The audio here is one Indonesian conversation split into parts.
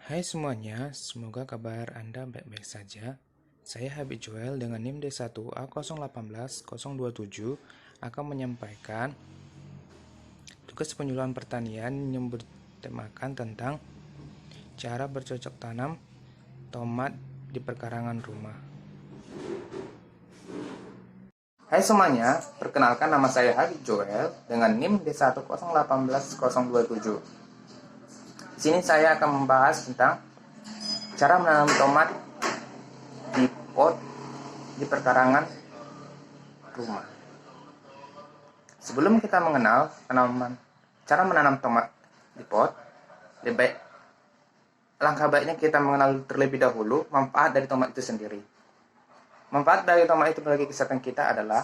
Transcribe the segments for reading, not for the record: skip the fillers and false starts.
Hai semuanya, semoga kabar Anda baik-baik saja. Saya Habib Joel dengan NIM D1A018027 akan menyampaikan tugas penyuluhan pertanian yang bertemakan tentang cara bercocok tanam tomat di perkarangan rumah. Hai semuanya, perkenalkan nama saya Habib Joel dengan NIM D1018027. Di sini saya akan membahas tentang cara menanam tomat di pot di perkarangan rumah. Sebelum kita mengenal cara menanam tomat di pot, langkah baiknya kita mengenal terlebih dahulu manfaat dari tomat itu sendiri. Manfaat dari tomat itu bagi kesehatan kita adalah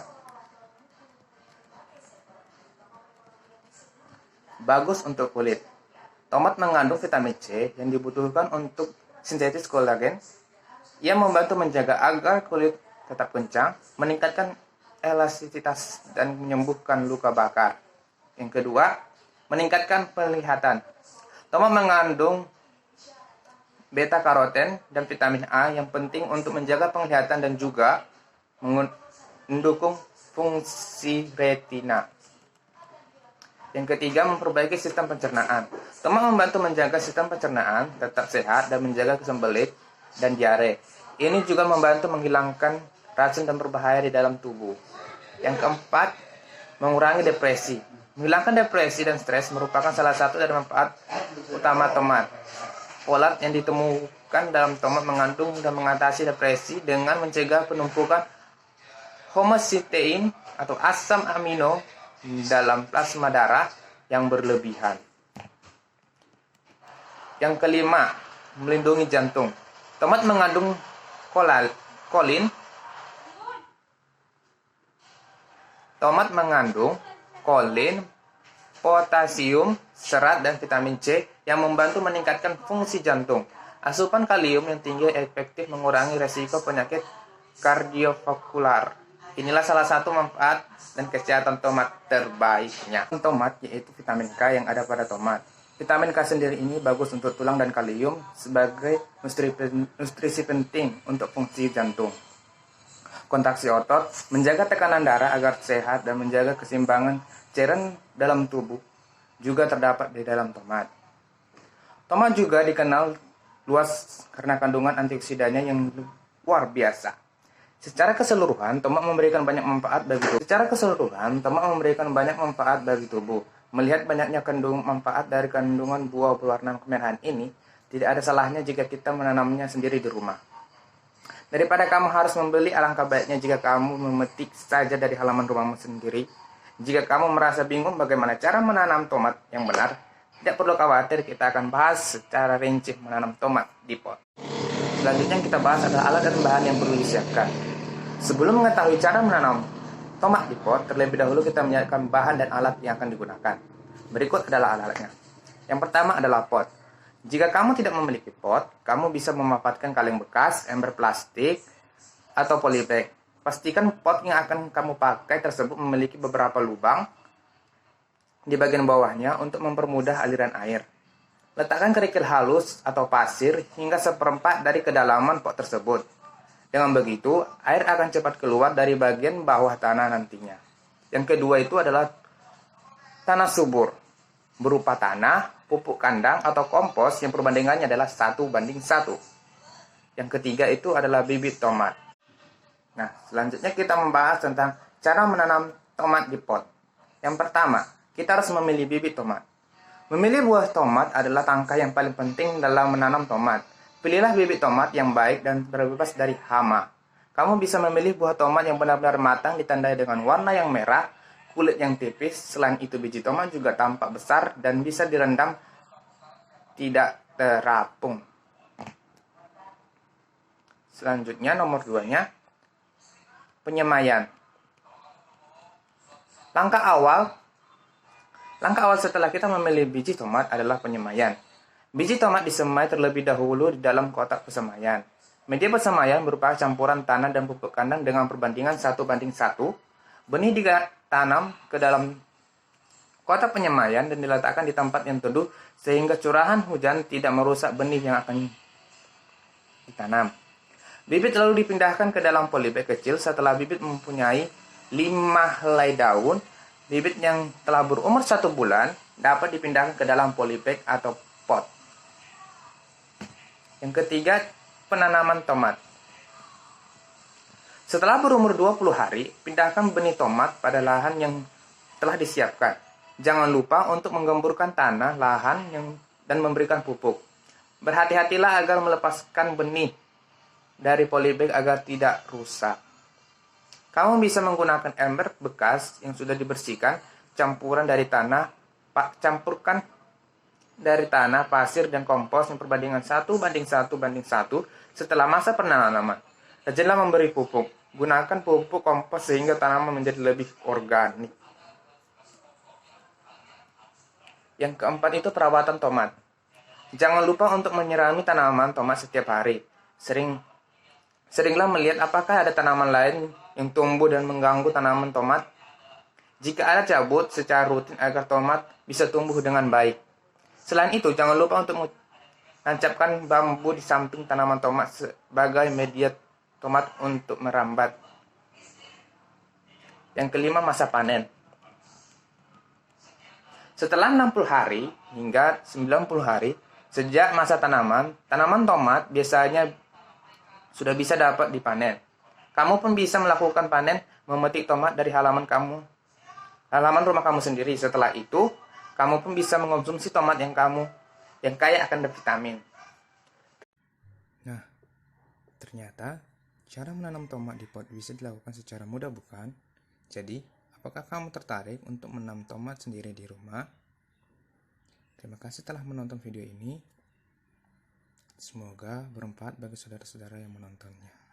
bagus untuk kulit. Tomat mengandung vitamin C yang dibutuhkan untuk sintesis kolagen. Ia membantu menjaga agar kulit tetap kencang, meningkatkan elastisitas dan menyembuhkan luka bakar. Yang kedua, meningkatkan penglihatan. Tomat mengandung beta karoten dan vitamin A yang penting untuk menjaga penglihatan dan juga mendukung fungsi retina. Yang ketiga, memperbaiki sistem pencernaan. Tomat membantu menjaga sistem pencernaan tetap sehat dan menjaga kesembelit dan diare. Ini juga membantu menghilangkan racun dan berbahaya di dalam tubuh. Yang keempat, mengurangi depresi. Menghilangkan depresi dan stres merupakan salah satu dari manfaat utama tomat. Folat yang ditemukan dalam tomat mengandung dan mengatasi depresi dengan mencegah penumpukan homocysteine atau asam amino dalam plasma darah yang berlebihan. Yang kelima, melindungi jantung. Tomat mengandung kolin. Tomat mengandung kolin, potasium, serat, dan vitamin C yang membantu meningkatkan fungsi jantung. Asupan kalium yang tinggi efektif mengurangi resiko penyakit kardiovaskular. Inilah salah satu manfaat dan kesehatan tomat terbaiknya. Tomat yaitu vitamin K yang ada pada tomat. Vitamin K sendiri ini bagus untuk tulang dan kalium sebagai nutrisi penting untuk fungsi jantung. Kontraksi otot, menjaga tekanan darah agar sehat dan menjaga keseimbangan cairan dalam tubuh juga terdapat di dalam tomat. Tomat juga dikenal luas karena kandungan antioksidannya yang luar biasa. Secara keseluruhan, tomat memberikan banyak manfaat bagi tubuh. Melihat banyaknya manfaat dari kandungan buah berwarna kemerahan ini, tidak ada salahnya jika kita menanamnya sendiri di rumah. Daripada kamu harus membeli, alangkah baiknya jika kamu memetik saja dari halaman rumahmu sendiri. Jika kamu merasa bingung bagaimana cara menanam tomat yang benar, tidak perlu khawatir, kita akan bahas secara rinci menanam tomat di pot. Selanjutnya yang kita bahas adalah alat dan bahan yang perlu disiapkan. Sebelum mengetahui cara menanam tomat di pot, terlebih dahulu kita menyiapkan bahan dan alat yang akan digunakan. Berikut adalah alat-alatnya. Yang pertama adalah pot. Jika kamu tidak memiliki pot, kamu bisa memanfaatkan kaleng bekas, ember plastik, atau polybag. Pastikan pot yang akan kamu pakai tersebut memiliki beberapa lubang di bagian bawahnya untuk mempermudah aliran air. Letakkan kerikil halus atau pasir hingga seperempat dari kedalaman pot tersebut. Dengan begitu, air akan cepat keluar dari bagian bawah tanah nantinya. Yang kedua itu adalah tanah subur, berupa tanah, pupuk kandang, atau kompos yang perbandingannya adalah 1:1. Yang ketiga itu adalah bibit tomat. Nah, selanjutnya kita membahas tentang cara menanam tomat di pot. Yang pertama, kita harus memilih bibit tomat. Memilih buah tomat adalah langkah yang paling penting dalam menanam tomat. Pilihlah bibit tomat yang baik dan terbebas dari hama. Kamu bisa memilih buah tomat yang benar-benar matang ditandai dengan warna yang merah, kulit yang tipis. Selain itu, biji tomat juga tampak besar dan bisa direndam tidak terapung. Selanjutnya nomor 2-nya, penyemaian. Langkah awal setelah kita memilih biji tomat adalah penyemaian. Biji tomat disemai terlebih dahulu di dalam kotak persemaian. Media persemaian berupa campuran tanah dan pupuk kandang dengan perbandingan 1:1. Benih ditanam ke dalam kotak penyemaian dan diletakkan di tempat yang teduh sehingga curahan hujan tidak merusak benih yang akan ditanam. Bibit lalu dipindahkan ke dalam polybag kecil. Setelah bibit mempunyai 5 helai daun, bibit yang telah berumur 1 bulan dapat dipindahkan ke dalam polybag atau pot. Yang ketiga, penanaman tomat. Setelah berumur 20 hari, pindahkan benih tomat pada lahan yang telah disiapkan. Jangan lupa untuk menggemburkan tanah lahan dan memberikan pupuk. Berhati-hatilah agar melepaskan benih dari polybag agar tidak rusak. Kamu bisa menggunakan ember bekas yang sudah dibersihkan, campurkan dari tanah, pasir, dan kompos yang perbandingan 1:1:1 setelah masa penanaman. Rajinlah memberi pupuk. Gunakan pupuk kompos sehingga tanaman menjadi lebih organik. Yang keempat itu perawatan tomat. Jangan lupa untuk menyirami tanaman tomat setiap hari. Seringlah melihat apakah ada tanaman lain yang tumbuh dan mengganggu tanaman tomat. Jika ada, cabut secara rutin agar tomat bisa tumbuh dengan baik. Selain itu, jangan lupa untuk menancapkan bambu di samping tanaman tomat sebagai media tomat untuk merambat. Yang kelima, masa panen. Setelah 60 hari hingga 90 hari sejak masa tanaman tomat biasanya sudah bisa dapat dipanen. Kamu pun bisa melakukan panen memetik tomat dari halaman rumah kamu sendiri. Setelah itu, kamu pun bisa mengonsumsi tomat yang kaya akan vitamin. Nah, ternyata cara menanam tomat di pot bisa dilakukan secara mudah, bukan? Jadi, apakah kamu tertarik untuk menanam tomat sendiri di rumah? Terima kasih telah menonton video ini. Semoga bermanfaat bagi saudara-saudara yang menontonnya.